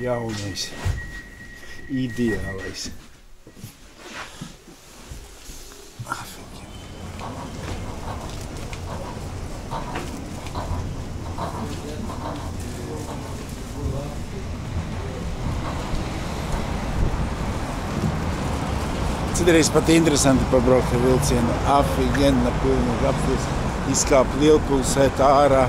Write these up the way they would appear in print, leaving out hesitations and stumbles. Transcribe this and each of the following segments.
jaunais, ideālais. Citreiz pat interesanti pabraukt ar vilcienu. Afigena, pilnīgi apsties. Izkāp lielpilsētā ārā,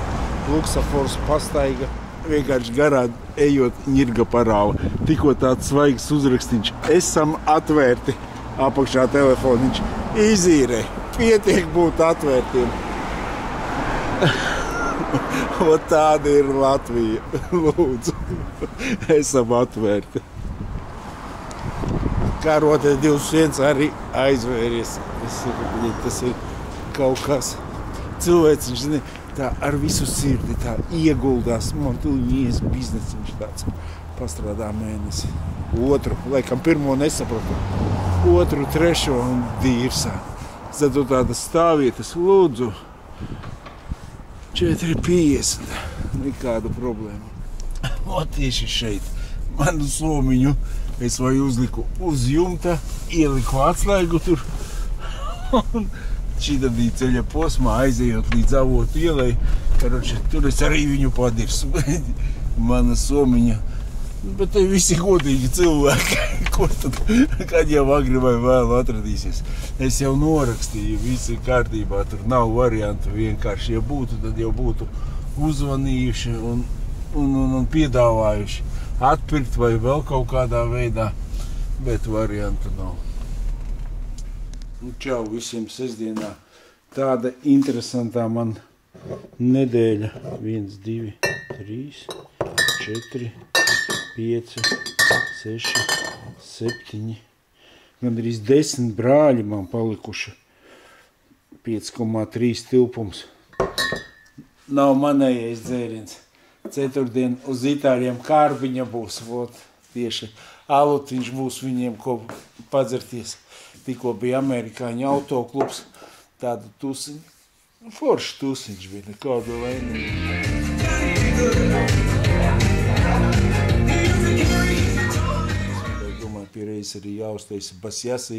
luksafors pastaiga. Vienkārši garā ejot ņirga parāva. Tikko tāds svaigs uzrakstīņš. Esam atvērti. Apakšā telefoniņš. Izīrē. Pietiek būt atvērtiem. Ot tāda ir Latvija. Lūdzu. Esam atvērti. Karote 21 arī aizvēries. Tas ir kaut kas. Cilvēks, viņš zini, tā ar visu sirdi tā ieguldās. Man tuļņies biznesa, viņš tāds pastrādā mēnesi. Otru, laikam pirmo nesapratu. Otru, trešo un dīrsā. Tad tādas stāvietas, lūdzu, 4,50. Nekādu problēmu. O, tieši šeit. Manu somiņu es vai uzliku uz jumta, ieliku atslēgu tur. Un šitadī ceļa posmā aizejot līdz Avotu ielai. Karoči, tur es arī viņu padirsu. Mana somiņa. Bet te visi godīgi cilvēki. Ko tad, kad jau agri vai vēlu atradīsies? Es jau norakstīju, visi kārtībā, tur nav variantu vienkārši. Ja būtu, tad jau būtu uzvanījuši un piedāvājuši atpirkt vai vēl kaut kādā veidā, bet variantu nav. Čau visiem sestdienā. Tāda interesantā man nedēļa. 1, 2, 3, 4, 5, 6, 7. Gandrīz 10 brāļi man palikuši. 5,3 tilpums. Nav manējais dzēriens. Ceturtdien uz Itāļiem kārbiņa būs. Vot, tieši alutiņš būs viņiem, ko padzerties. Tikko bija amerikāņu autoklubs. Tādu tusiņu. Forši tusiņš bija. Nekādu laimīgu. Pie reizes arī jāuztaisa basjasī.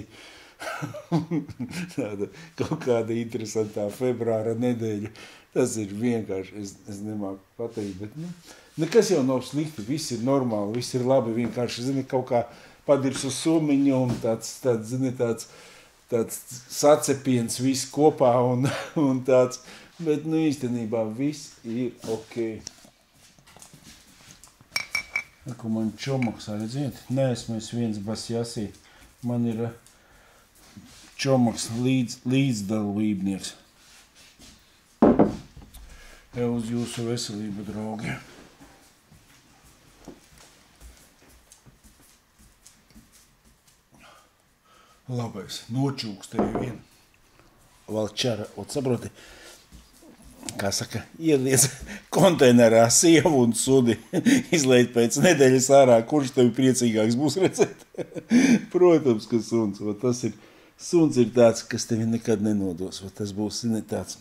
Tāda kaut kāda interesantā februāra nedēļa. Tas ir vienkārši, es nemāku pateikt, bet nekas jau nav slikti, viss ir normāli, viss ir labi, vienkārši, zini, kaut kā padirs uz somiņu un tāds sacepiens viss kopā un tāds, bet, īstenībā viss ir ok. Ko man čomaks, redziet? Neesmu es viens basjasī. Man ir čomaks līdzdalībnieks. Uz jūsu veselību, draugi. Labais, nočūks tevi vien. Valčara, saproti, kā saka, ieliec konteinerā sievu un sudi, izleit pēc nedēļas ārā, kurš tevi priecīgāks būs redzēt. Protams, ka suns. Suns ir tāds, kas tevi nekad nenodos. Tas būs tāds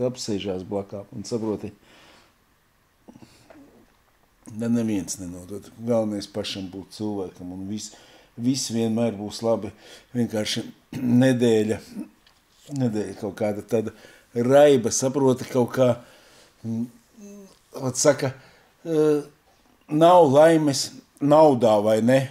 apsēžās blakā un saproti, neviens nenodod. Galvenais pašam būt cilvēkam un viss vienmēr būs labi. Vienkārši nedēļa kaut kāda tāda raiba, saproti kaut kā, saka, nav laimes naudā vai ne,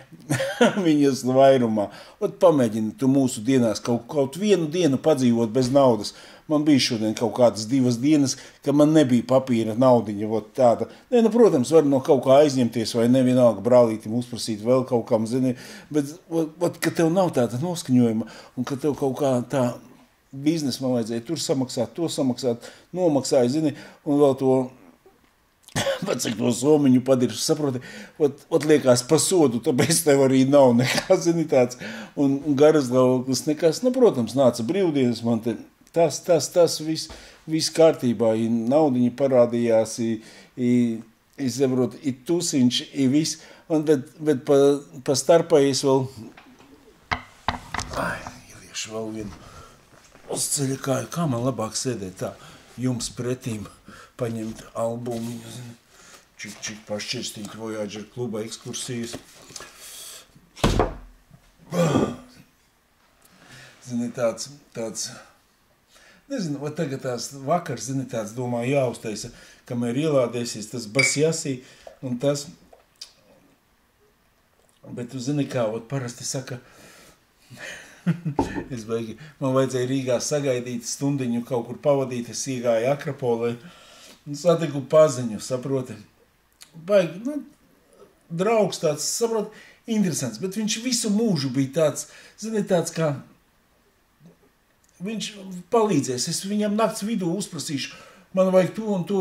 viņas vairumā. Pamēģini tu mūsu dienās kaut vienu dienu padzīvot bez naudas. Man bija šodien kaut kādas 2 dienas, ka man nebija papīra naudiņa, tāda. Protams, var no kaut kā aizņemties vai nevienalga brālītim uzprasīt vēl kaut kam, zini, bet, ka tev nav tāda noskaņojuma un ka tev kaut kā tā biznes man vajadzēja tur samaksāt, to samaksāt, nomaksāja, zini, un vēl to, pats cik to somiņu padiršu, saproti, liekas pa sodu, tāpēc tev arī nav nekā, zini, tāds, un garas lauklis nekas, protams, nāca brīvdienas, man te tas viss kārtībā, naudiņi parādījās, saproti, tusiņš, viss, bet pa starpai es vēl, ieliešu vēl vienu, uz ceļa kāju, kā man labāk sēdēt tā, jums pretīm paņemt albumiņu, zini. čik pašķirstīt Voyager kluba ekskursijas. Zini, tāds, nezinu, vai tagad tās vakar, zini, tāds domā jāuztaisa, kamēr ielādēsies tas basjasī un tas, bet tu zini kā, parasti saka, es baigi, man vajadzēja Rīgā sagaidīt stundiņu, kaut kur pavadīt, es iegāju Akropolē un satiku paziņu, saproti. Baigi, draugs tāds, saproti, interesants, bet viņš visu mūžu bija tāds, zini, tāds kā, viņš palīdzēs, es viņam nakts vidū uzprasīšu, man vajag to un to,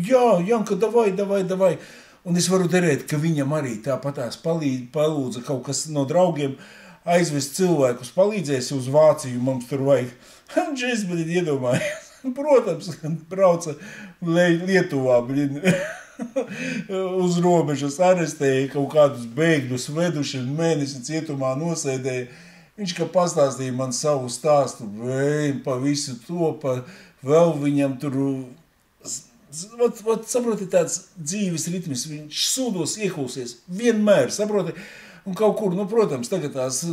jā, Janka, davai, un es varu derēt, ka viņam arī tāpatās palūdza kaut kas no draugiem, aizvest cilvēkus, palīdzēs uz Vāciju, mums tur vajag, džes, bet iedomājies, protams, brauca Lietuvā, uz robežas arestēja kaut kādus bēgļus, veduši mēnesi cietumā nosēdēja. Viņš, ka pastāstīja man savu stāstu, pa visu to, pa vēl viņam tur, saproti, tāds dzīves ritmis, viņš sūdos iekulsies, vienmēr, saproti, un kaut kur, protams, tagad tās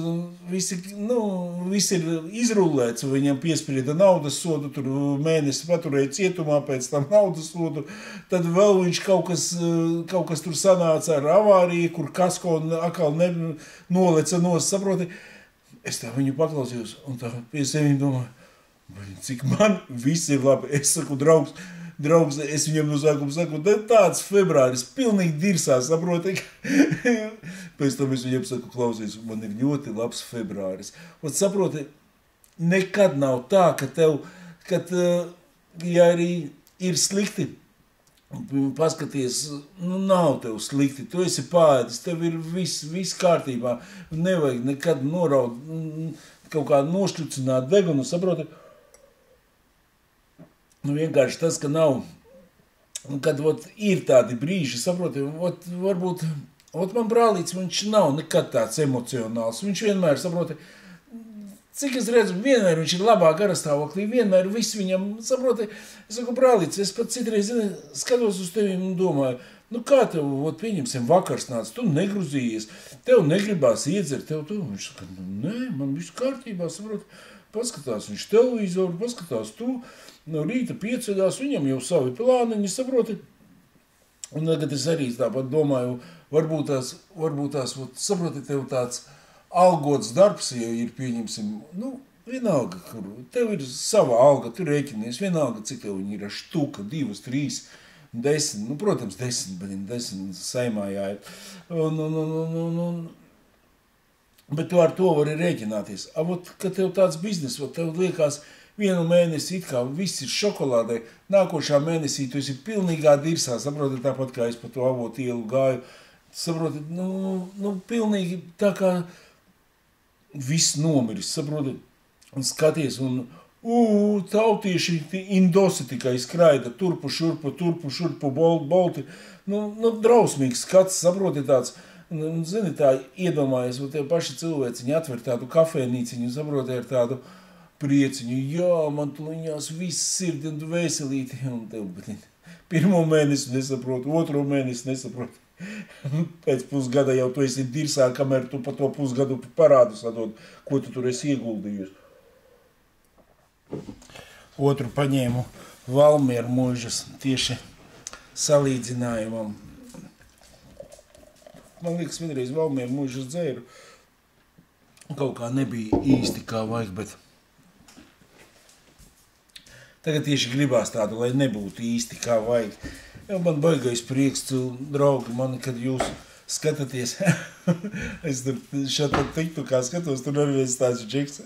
viss ir izrullēts, viņam piesprieda naudas sodu, tur mēnesi paturēja cietumā, pēc tam naudas sodu, tad vēl viņš kaut kas tur sanāca ar avāriju, kur kasko atkal noleca nos, saproti, es tā viņu paklausījos, un tā pie sevi domāju, cik man viss ir labi. Es saku, draugs, es viņam no sākuma saku, tāds februāris, pilnīgi dirsā, saproti. Pēc tam es viņam saku, klausies, man ir ļoti labs februāris. Un saproti, nekad nav tā, ka tev, ja arī ir slikti, paskaties, nav tev slikti, tu esi pāēdis, tev ir viss kārtībā, nevajag nekad noraud, kaut kā nošķucināt degunu, saproti, vienkārši tas, ka nav, kad ir tādi brīži, saproti, varbūt, man brālīts, viņš nav nekad tāds emocionāls, viņš vienmēr, saproti, cik es redzu, vienmēr viņš ir labā garastāvoklī, vienmēr viss viņam, saproti, es saku, brālīts, es pat citreiz skatos uz tevi un domāju, kā tev, pieņemsim, vakars nāc, tu negruzījies, tev negribās iedzert, viņš saka, nē, man viss kārtībā, saproti, paskatās viņš televizoru, paskatās tu, no rīta pieceļās, viņam jau savi plāniņi, saproti, un tagad es arī tāpat domāju, varbūt tās, saproti, tev tāds, algots darbs, ja ir, pieņemsim, vienalga, kur tev ir sava alga, tu rēķinies, vienalga, cik tev viņi ir štuka, 2, 3, 10, protams, 10 saimā jāiet, bet tu ar to vari rēķināties. Kad tev tāds biznes, tev liekas, vienu mēnesi it kā viss ir šokolādē, nākošā mēnesī tu esi pilnīgā dirsā, saproti, tāpat kā es pa to Avotu ielu gāju, saproti, pilnīgi tā kā viss nomiris, saproti, un skaties, un tautieši indosi tikai skraida, turpu, šurpu, bolti, drausmīgs skats, saproti tāds, zini, tā iedomājies, un tev paši cilvēciņi atver tādu kafēnīciņu, saproti, ar tādu prieciņu, jā, man tuliņās viss sirdi un veselīti, un tev, pirmo mēnesi nesaprotu, otro mēnesi nesaprotu. Pēc pusgada jau tu esi dirsā, kamēr tu pa to pusgadu parādu sadod, ko tu tur esi ieguldījusi. Otru paņēmu Valmieru mūžas tieši salīdzinājumam. Man liekas, vienreiz Valmieru mūžas dzēru. Kaut kā nebija īsti kā vajag, bet tagad tieši gribās tādu, lai nebūtu īsti kā vajag. Jā, man baigais prieks, draugi, mani, kad jūs skatāties. Es tur šādā TikTokā skatos, tur arī viens tāds džiks.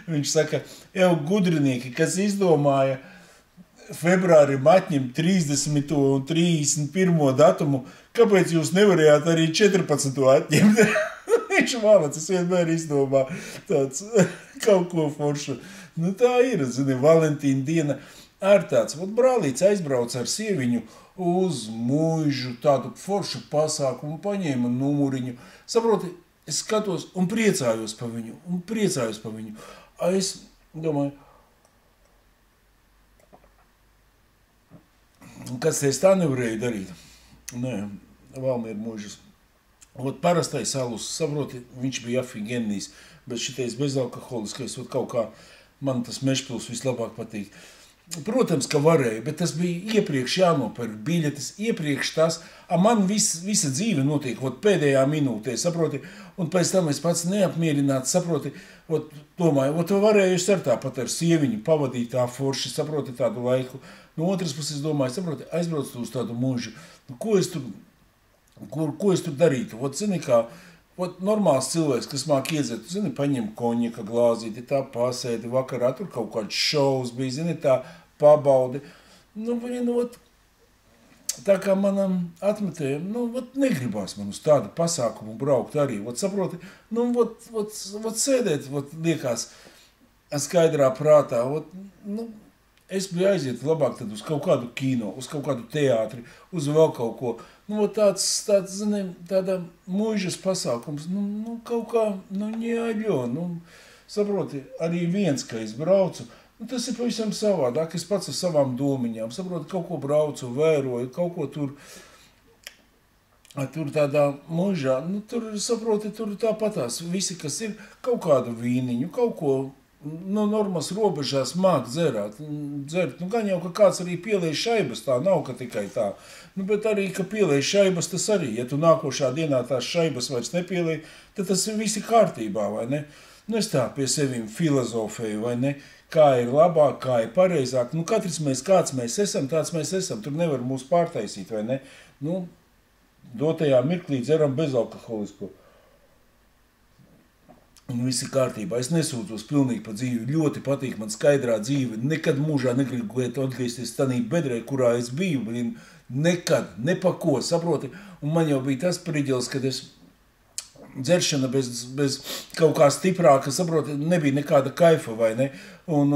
Viņš saka, jau gudrinieki, kas izdomāja februārim atņemt 30. un 31. datumu, kāpēc jūs nevarējāt arī 14. atņemt? Viņš malacis vienmēr izdomā tāds kaut ko foršu. Tā ir, zini, Valentīna diena. Ar tāds, brālīts aizbrauc ar sieviņu uz mūžu, tādu foršu pasākumu, paņēma numuriņu. Saproti, es skatos un priecājos pa viņu, Es domāju, Kas es tā nevarēju darīt? Nē, Valmiera mūžas. Ot parastais alus, saproti, viņš bija afigenijs, bet šitais bezalkoholiskais, ot kaut kā man tas Mežpils vislabāk patīk. Protams, ka varēja, bet tas bija iepriekš jānopērk biļetes, iepriekš tas, man visa dzīve notiek, ot pēdējā minūtē, saproti, un pēc tam es pats neapmierināts, saproti, ot domāju, ot varēju es ar tāpat ar sieviņu pavadīt tā forši, saproti, tādu laiku. No otras puses domāju, saproti, aizbrauc uz tādu mūžu, ko es tur darītu, ot zini kā, ot normāls cilvēks, kas māk iedzert, zini, paņem konjaka glāzīti, tā pasēdi vakarā, tur kaut kāds šovs bija, zini, tā pabaudi. Nu, ot, tā kā manam atmetējam, nu, ot negribās man uz tādu pasākumu braukt arī, ot saproti, nu, ot sēdēt, ot liekās skaidrā prātā, ot, nu, es biju aiziet labāk tad uz kaut kādu kino, uz kaut kādu teātri, uz vēl kaut ko. Nu, tāds, zini, tāda mūžas pasākums, nu, kaut kā, nu, jāļo, nu, saproti, arī viens, ka es braucu, nu, tas ir pavisam savādāk, es pats ar savām domiņām, saproti, kaut ko braucu, vēroju, kaut ko tur tādā mūžā, nu, tur, saproti, tur tāpatās, visi, kas ir, kaut kādu vīniņu, kaut ko, nu, normas robežās māk dzert, nu, gan jau, ka kāds arī pielēj šaibas, tā nav, ka tikai tā, nu, bet arī, ka pielēj šaibas, tas arī, ja tu nākošā dienā tās šaibas vairs nepielēj, tad tas ir visi kārtībā, vai ne? Nu, es tā pie sevim filozofēju, vai ne? Kā ir labāk, kā ir pareizāk, nu, katrs mēs, kāds mēs esam, tāds mēs esam, tur nevar mūs pārtaisīt, vai ne? Nu, dotajā mirklī dzeram bezalkoholisko. Un viss ir kārtībā. Es nesūtos pilnīgi pa dzīvi. Ļoti patīk man skaidrā dzīve. Nekad mūžā negribu atgriezties tādā bedrē, kurā es biju. Nekad, ne pa ko, saproti. Un man jau bija tas priģels, kad es dzeršana bez kaut kā stiprāka, saproti, nebija nekāda kaifa, vai ne? Un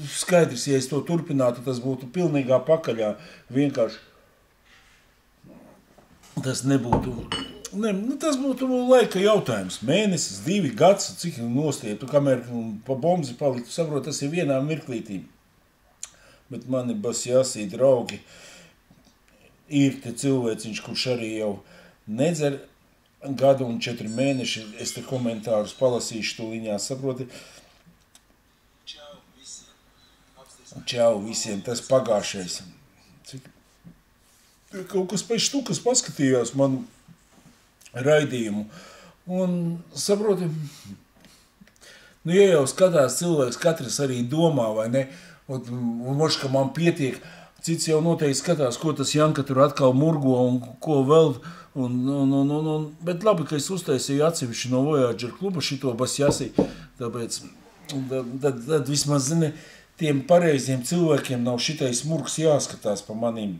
skaidrs, ja es to turpinātu, tas būtu pilnīgā pakaļā. Vienkārši tas nebūtu... Ne, nu, tas būtu laika jautājums. Mēnesis, 2 gads, cik nostietu, kamēr pa bombzi paliktu, saprot, tas ir vienā mirklītī. Bet mani basjāsī draugi ir te cilvēciņš, kurš arī jau nedzer gadu un 4 mēneši. Es te komentārus palasīšu tūliņā, saproti. Čau visiem, tas pagājušais. Kaut kas pēc štukas paskatījās man raidījumu. Un, saproti, nu, ja jau skatās cilvēks, katrs arī domā, vai ne, un moš, ka man pietiek, cits jau noteikti skatās, ko tas Janka tur atkal murgo un ko vēl, bet labi, ka es uztaisīju atsevišķi no Voyager kluba šito basjasī, tāpēc, tad vismaz, zini, tiem pareiziem cilvēkiem nav šitais murgs jāskatās pa manīm.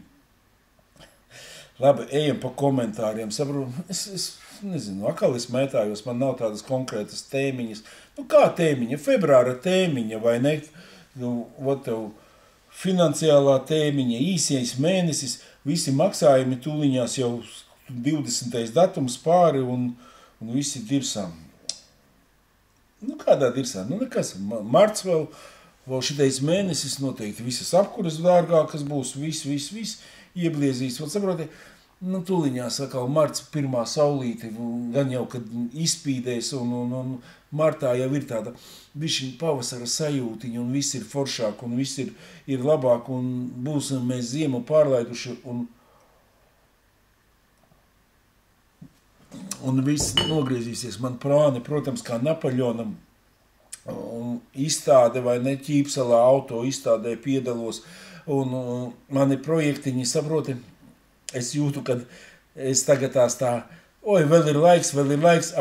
Labi, ejam pa komentāriem. Saprotu, es nezinu, akal es mētājos, man nav tādas konkrētas tēmiņas. Nu, kā tēmiņa? Februāra tēmiņa, vai ne? Nu, tev finansiālā tēmiņa, īsies mēnesis, visi maksājumi tūliņās jau 20. datums pāri un visi dirsā. Nu, kādā dirsā? Nu, nekas. Marts vēl šitais mēnesis noteikti visas apkuras dārgākas būs, viss. Iebliezīs, saproti, nu, tuliņās atkal marts pirmā saulīte, gan jau, kad izspīdēs, un martā jau ir tāda bišķiņa pavasara sajūtiņa, un viss ir foršāk, un viss ir labāk, un būsim mēs ziemu pārlaiduši, un viss nogriezīsies. Man plāni, protams, kā Napoļonam, un izstāde vai ne Ķīpsalā auto izstādē piedalos, un mani projektiņi, saproti, es jūtu, kad es tagad tā, vēl ir laiks,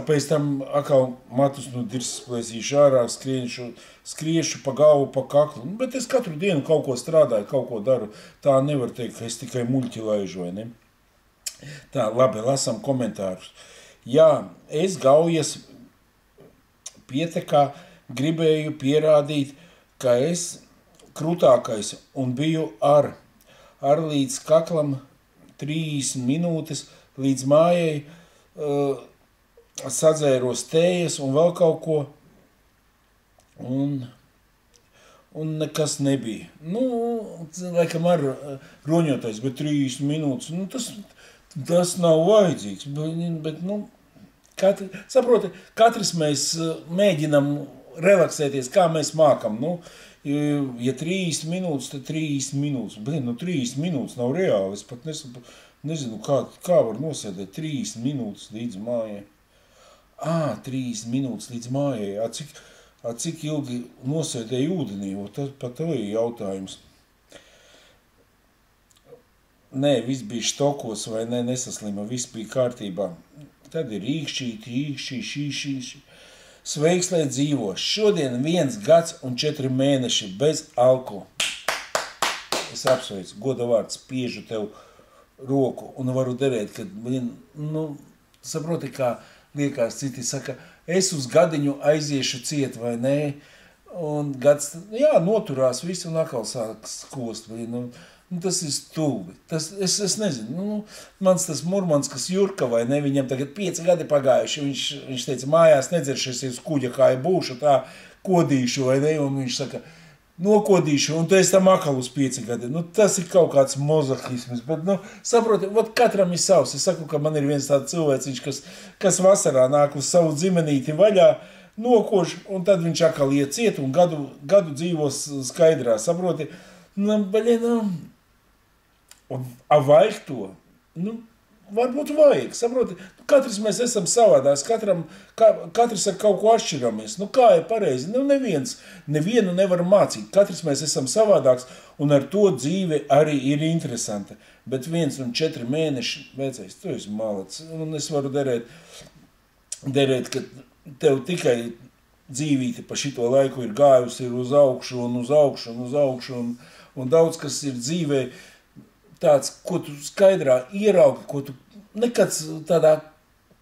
pēc tam atkal matus no dirsas plēsīšu ārā, skriešu pa galvu, pa kaklu, bet es katru dienu kaut ko strādāju, kaut ko daru, tā nevar teikt, ka es tikai muļķi laižu, vai ne? Tā, labi, lasam komentārus. Jā, es Gaujas pietekā gribēju pierādīt, ka es krutākais un biju ar līdz kaklam 30 minūtes līdz mājai sadzēros tējas un vēl kaut ko un nekas nebija. Nu, laikam ar roņotais, bet 3 minūtes, nu, tas nav vajadzīgs, bet nu, saproti, katrs mēs mēģinam relaksēties, kā mēs mākam, nu, ja 3 minūtes, tad 3 minūtes, nu, 3 minūtes nav reāli, es pat nezinu, kā var nosēdēt 3 minūtes līdz mājai. 3 minūtes līdz mājai, cik ilgi nosēdēja ūdenī, pat tev ir jautājums. Nē, viss bija štokos vai ne, nesaslima, viss bija kārtībā. Tad ir īkšķī. Sveiks, lai dzīvo. Šodien 1 gads un 4 mēneši bez alkohola. Es apsveicu, goda vārds, spiežu tev roku un varu derēt, kad, nu, saproti, kā liekas, citi saka, es uz gadiņu aiziešu ciet vai nē, un gads, jā, noturās visu un atkal sāks kost, nu, tas ir stulbi, es nezinu, nu, mans tas Murmanskas Jurka vai ne, viņam tagad 5 gadi pagājuši, viņš teica, mājās nedzeršies uz kuģa, kā ja būšu, tā kodīšu vai ne, un viņš saka, nokodīšu, un tu esi tam akal uz 5 gadi. Nu, tas ir kaut kāds mozahisms, bet, nu, saproti, katram ir savs. Es saku, ka man ir viens tāds cilvēciņš, kas vasarā nāk uz savu dzimenīti vaļā, nokož, un tad viņš akal iet ciet, un gadu dzīvos skaidrā, saproti. Nu, un vajag to? Nu, varbūt vajag, saproti, katrs mēs esam savādās, katrs ar kaut ko atšķiramies, nu kā ir pareizi, nu nevienu nevar mācīt, katrs mēs esam savādāks, un ar to dzīve arī ir interesanta, bet 1 un 4 mēneši, vecais, tu esi malacis, un es varu derēt, ka tev tikai dzīvīte pa šito laiku ir gājusi ir uz augšu, un daudz, kas ir dzīvē, tāds, ko tu skaidrā ieraugi, ko tu nekad tādā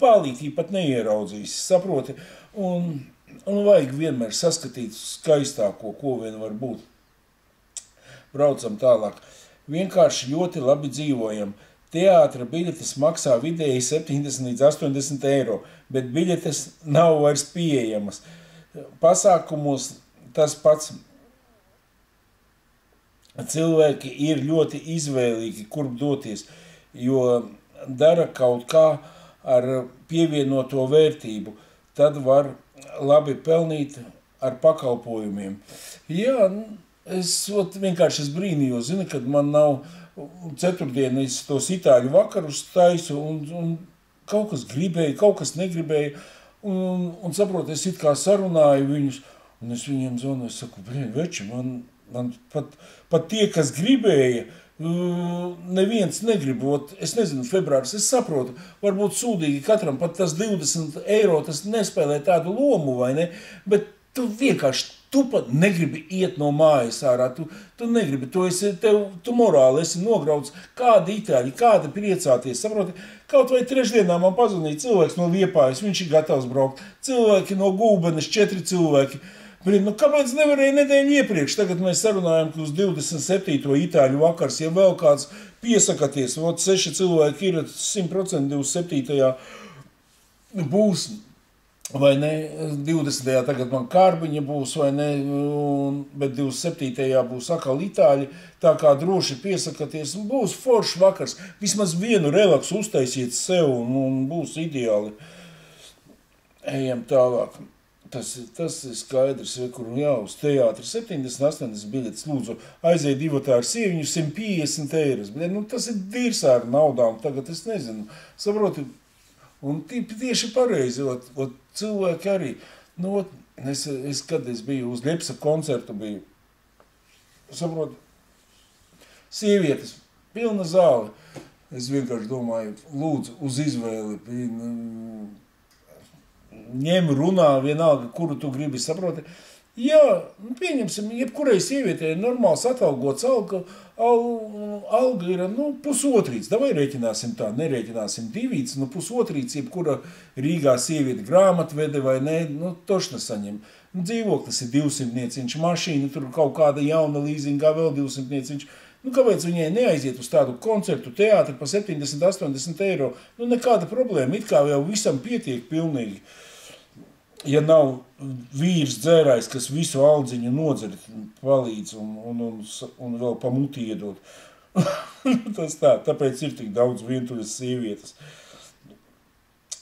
pālītī pat neieraudzīs, saproti, un vajag vienmēr saskatīt skaistāko, ko vien var būt. Braucam tālāk. Vienkārši ļoti labi dzīvojam. Teātra biļetes maksā vidēji 70 līdz 80 eiro, bet biļetes nav vairs pieejamas. Pasākumos tas pats. Cilvēki ir ļoti izvēlīgi, kurp doties, jo dara kaut kā ar pievienoto vērtību. Tad var labi pelnīt ar pakalpojumiem. Jā, es vienkārši brīnījos, zini, kad man nav ceturtdienu, es tos itāļu vakarus taisu, un kaut kas gribēja, kaut kas negribēja, un saprot, es it kā sarunāju viņus, un es viņiem zvanu, es saku, veči, man pat tie, kas gribēja, neviens negrib, es nezinu, februāris, es saprotu, varbūt sūdīgi katram, pat tas 20 eiro, tas nespēlē tādu lomu, vai ne, bet tu vienkārši, tu pat negribi iet no mājas ārā, tu negribi, tu morāli esi nograuds, kādi itāļi, kādi priecāties, saproti, kaut vai trešdienā man pazvanīja cilvēks no Liepājas, viņš ir gatavs braukt, cilvēki no Gulbenes, 4 cilvēki, nu, kāpēc nevarēja nedēļu iepriekš? Tagad mēs sarunājam, ka uz 27. itāļu vakars, ja vēl kāds piesakaties, 6 cilvēki ir 100% 27. būs, vai ne, 20. tagad man Kārbiņa būs, vai ne, bet 27. būs atkal itāļi, tā kā droši piesakaties, un būs foršs vakars, vismaz vienu relaksu uztaisiet sev, un būs ideāli. Ejam tālāk. Tas ir skaidrs, kur uz teātri 70-80 biļetes, lūdzu, aiziet divotā ar sieviņu 150 eiras. Nu, tas ir dīrs ar naudām, tagad es nezinu, saproti, un tieši pareizi, cilvēki arī, nu, kad es biju uz Lepsa koncertu, saproti, sievietes, pilna zāle, es vienkārši domāju, lūdzu, uz izvēli, ņem runā vienalga, kuru tu gribi, saproti. Jā, pieņemsim, jebkurai sievietei normāls atalgots alga ir, pusotrīts. Davai rēķināsim tā, nerēķināsim divīts, pusotrīts, jebkura Rīgā sieviete grāmatvede vai ne, tošna saņem. Dzīvoklis ir 200-nieciņš, mašīna, tur kaut kāda jauna līzingā vēl 200-nieciņš. Kāpēc viņai neaiziet uz tādu koncertu teātri pa 70-80 eiro? Nekāda problēma, it kā jau visam pietiek pilnīgi. ja nav vīrs dzērājs, kas visu aldziņu nodzer, palīdz un vēl pa muti iedod. Tas tā, tāpēc ir tik daudz vientuļas sievietes.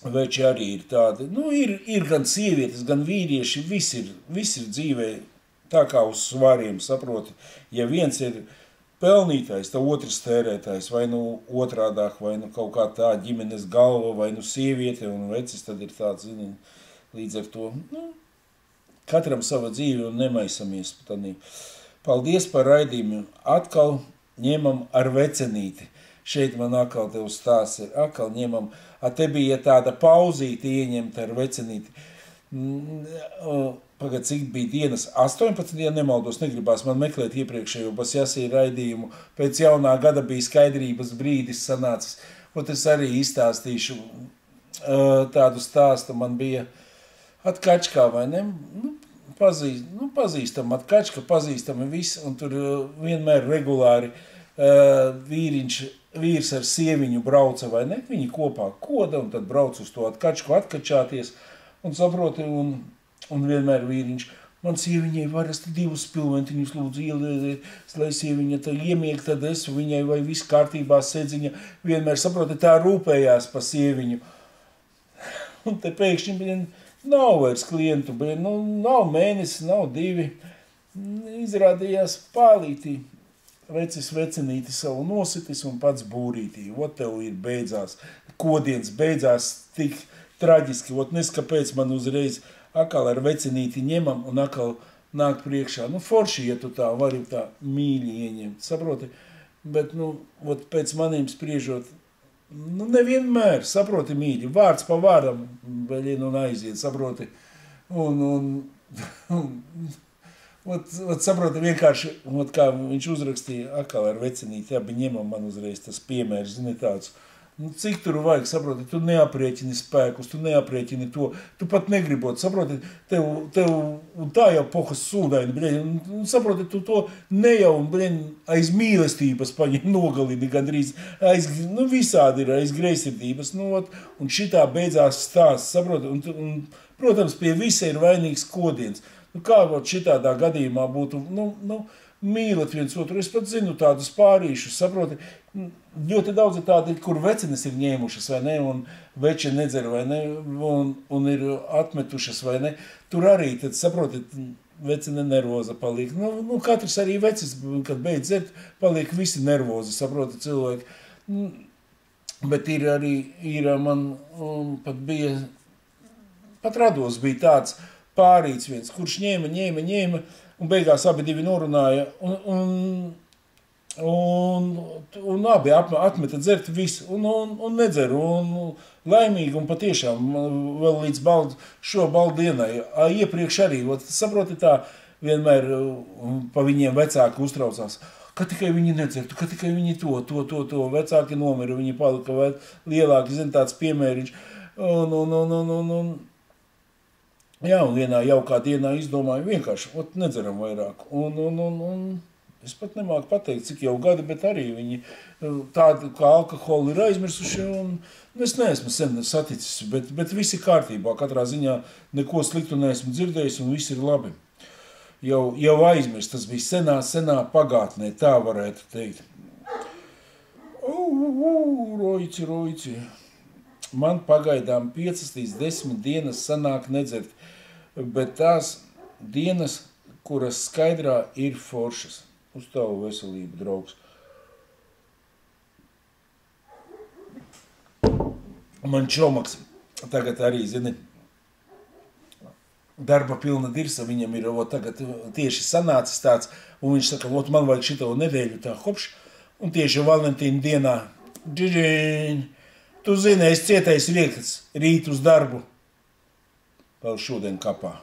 Veči arī ir tādi. Nu, ir gan sievietes, gan vīrieši, viss ir dzīvē tā kā uz svariem, saproti. Ja viens ir pelnītājs, tad otrs tērētājs, vai nu otrādāk, vai nu kaut kā tā ģimenes galva, vai nu sieviete un vecis, tad ir tāds, zini, līdz ar to, nu, katram sava dzīve un nemaisamies. Paldies par raidījumu. Atkal ņemam ar vecenīti. Šeit man atkal tev stāsts ir. Atkal ņemam. Te bija tāda pauzīte ieņemta ar vecenīti. Pagad, cik bija dienas? 18, ja nemaldos, negribās man meklēt iepriekšējo Basjasī raidījumu. Pēc jaunā gada bija skaidrības brīdis sanācis. Un es arī izstāstīšu tādu stāstu. Man bija Atkačkā, vai ne? Pazīstam Atkačka, pazīstami visi, un tur vienmēr regulāri vīrs ar sieviņu brauca, vai ne? Viņi kopā koda, un tad brauc uz to Atkačku atkačāties, un saproti, un vienmēr vīriņš. Man sieviņai varasti 2 spilventiņus lūdzu ieliet, lai sieviņa tā iemieg, tad es viņai vai viss kārtībā sedziņa vienmēr, saproti, tā rūpējās pa sieviņu. Un te pēkšņi nav vairs klientu, nav mēnesis, nav 2. Izrādījās pālītī. Vecis vecenīti savu nositis un pats būrītī. Ot tev ir beidzās, kodiens beidzās tik traģiski. Ot nes, kāpēc man uzreiz akal ar vecenīti ņemam un akal nāk priekšā. Nu, forši, ja tu tā vari tā mīļi ieņemt, saproti? Bet, ot pēc maniem spriežot, nevienmēr, saproti mīļi, vārds pa vārdam, beļien un aiziet, saproti, saproti vienkārši, kā viņš uzrakstīja, akal ar vecenīti, jā, bet ņemam man uzreiz tas piemērs, zini tāds, cik tur vajag, saproti, tu neaprēķini spēkus, tu neaprēķini to, tu pat negribot, saproti, tev tā jau pohas sūdaini, bļeņ, saproti, tu to ne jau, bļeņ, aiz mīlestības paņem nogalini gandrīz, visādi ir aiz greizsirdības, un šitā beidzās stāsts, saproti, un, protams, pie visa ir vainīgs kodiens, kā šitādā gadījumā būtu, mīlat viens otru, es pat zinu tādus pārīšus, saproti, ļoti daudz ir tādi, kur vecenes ir ņēmušas, vai ne, un veči nedzer, vai ne, un ir atmetušas, vai ne, tur arī, tad, saproti, vecene nervoza paliek, katrs arī vecis, kad beidz dzert, paliek visi nervozi, saproti, cilvēki, bet ir man, pat rados bija tāds pārīts viens, kurš ņēma, un beigās abi divi norunāja, un abi atmeta dzert visu, un nedzer, un laimīgi, un patiešām vēl līdz šo baldienai, iepriekš arī, saproti tā, vienmēr pa viņiem vecāki uztraucās, ka tikai viņi nedzertu, ka tikai viņi to, vecāki nomira, viņi palika lielāki, zin, tāds piemēriņš, jā, un vienā jaukā dienā izdomāju vienkārši, nedzeram vairāk, un es pat nemāku pateikt, cik jau gadi, bet arī viņi tādi kā alkoholi ir aizmirsuši, un es neesmu sen saticis, bet visi kārtībā, katrā ziņā neko sliktu neesmu dzirdējis, un viss ir labi. Jau aizmirst, tas bija senā pagātnē, tā varētu teikt. Roici. Man pagaidām 5 līdz 10 dienas sanāk nedzert, bet tās dienas, kuras skaidrā ir foršas. Uz tavu veselību, draugs. Man čomaks tagad arī, zini, darba pilna dirsa, viņam ir tagad tieši sanācis tāds, un viņš saka, man vajag šito nedēļu tā hopš, un tieši Valentīna dienā, tu zini, es cietais rieksts, rīt uz darbu, vēl šodien kapā,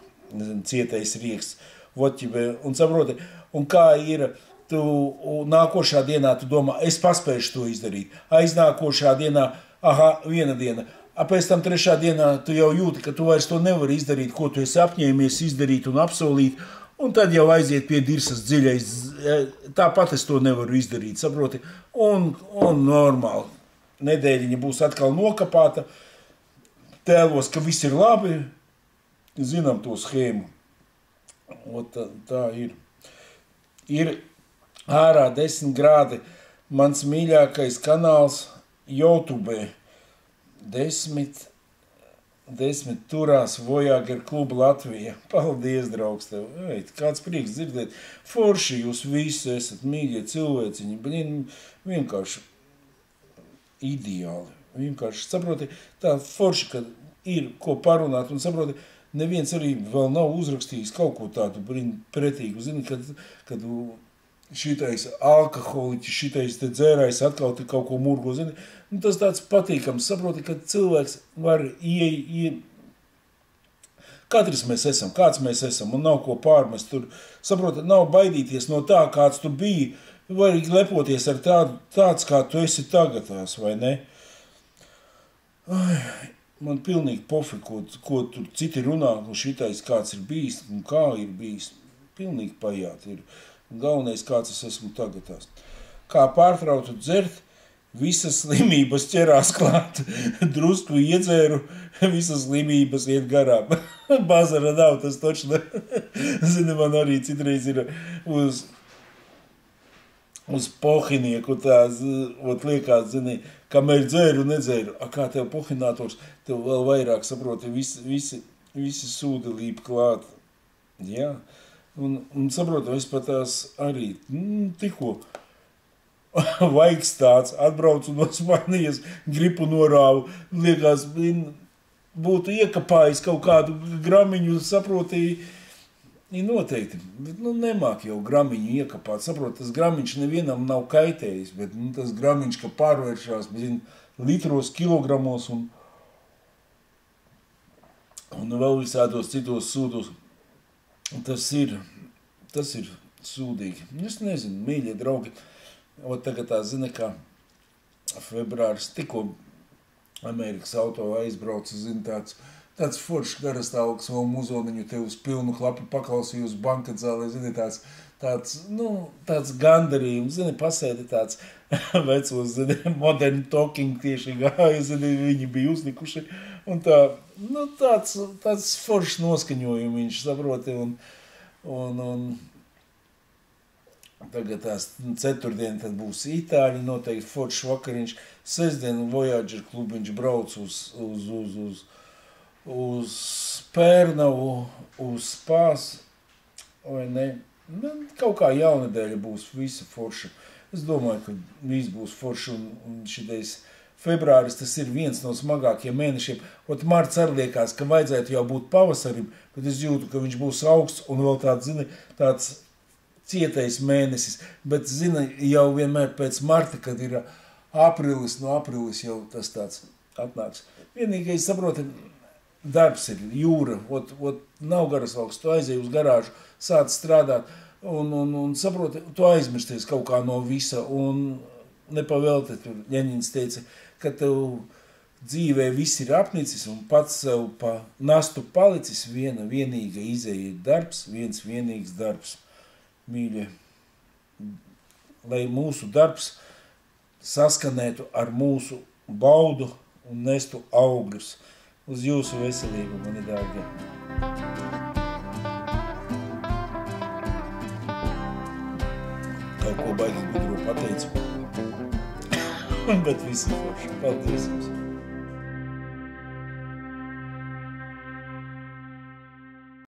cietais rieksts, un saproti, un kā ir, tu nākošā dienā tu domā, es paspēšu to izdarīt, aiznākošā dienā, viena diena, pēc tam 3. dienā tu jau jūti, ka tu vairs to nevari izdarīt, ko tu esi apņēmies izdarīt un apsolīt, un tad jau aiziet pie dirsas dziļais, tāpat es to nevaru izdarīt, saproti, un normāli, nedēļiņa būs atkal nokapāta, tēlos, ka viss ir labi, zinām to schēmu. Tā ir. Ir ārā 10 grādi. Mans mīļākais kanāls YouTube. 10 turās Voyager kluba Latvija. Paldies, draugs, tev. Ei, kāds prieks dzirdēt. Forši jūs visi esat mīļie cilvēciņi. Vienkārši ideāli. Vienkārši saproti, tā forši, kad ir ko parunāt un saproti, neviens arī vēl nav uzrakstījis kaut ko tādu pretīgu. Zini, kad šitais alkoholiķis, šitais te dzērājs atkal te kaut ko murgo, zini. Tas tāds patīkams, saproti, ka cilvēks var katrs mēs esam, kāds mēs esam, un nav ko pārmest tur. Saproti, nav baidīties no tā, kāds tu biji, vai lepoties ar tāds, kā tu esi tagadās, vai ne? Man pilnīgi pofi, ko tur citi runā, un šitais kāds ir bijis, un kā ir bijis. Pilnīgi pajāt ir. Galvenais, kāds es esmu tagadās. Kā pārtrautu dzert, visas slimības ķerās klāt. Drusku iedzēru, visas slimības iet garām. Bazara nav, tas toči ne. Zini, man arī citreiz ir uz pohinieku tās, liekas, zini, kamēr dzēru, nedzēru. Kā tev pohinators, tev vēl vairāk saproti, visi sūdi līp klāt. Jā. Un saprotu, es pat tās arī tikko vaigs tāds, atbraucu no Spanijas, gripu norāvu, liekas, būtu iekapājis kaut kādu gramiņu, saproti, noteikti, bet nemāk jau gramiņu iekapāt, saproti, tas gramiņš nevienam nav kaitējis, bet tas gramiņš, ka pārvēršās, litros, kilogramos un vēl visādos citos sūdos. Tas ir sūdīgi. Es nezinu, mīļie draugi, tagad tā zina, kā februāris tikko Amerikas auto aizbrauca, zina, tāds foršs garastāvoklis, vēl muzoniņu tev uz pilnu klapu paklausīju uz bankadzālē, zini, tāds gandarījums, zini, pasēdi tāds vecos, zini, modern talking tieši gāja, zini, viņi bija uzlikuši, un tāds foršs noskaņojumi viņš saproti, un tagad tās ceturtdien tad būs Itāļi, noteikti foršs vakariņš, sestdien Voyager klubiņš brauc uz Pērnavu, uz Spās, vai ne? Kaut kā jaunadēļa būs visa forša. Es domāju, ka viss būs forši, un šitais februāris tas ir viens no smagākiem mēnešiem. Marts arī liekas, ka vajadzētu jau būt pavasarim, bet es jūtu, ka viņš būs augsts un vēl tāds cietais mēnesis. Bet, jau vienmēr pēc marta, kad ir aprīlis, no aprīlis jau tas tāds atnāks. Vienīgais, saproti, darbs ir jūra, nav garas valks, tu aizēji uz garāžu, sāc strādāt, un saproti, tu aizmirsties kaut kā no visa, un nepavēlti tur Ļeņins teica, ka tev dzīvē viss ir apnicis, un pats sev pa nastu palicis, vienīga izēja ir darbs, viens vienīgs darbs. Mīļie, lai mūsu darbs saskanētu ar mūsu baudu un nestu augļus. Uz jūsu veselību, mani dārgie. Kaut ko baigi gudro pateicu. Bet visi forši. Paldies jums.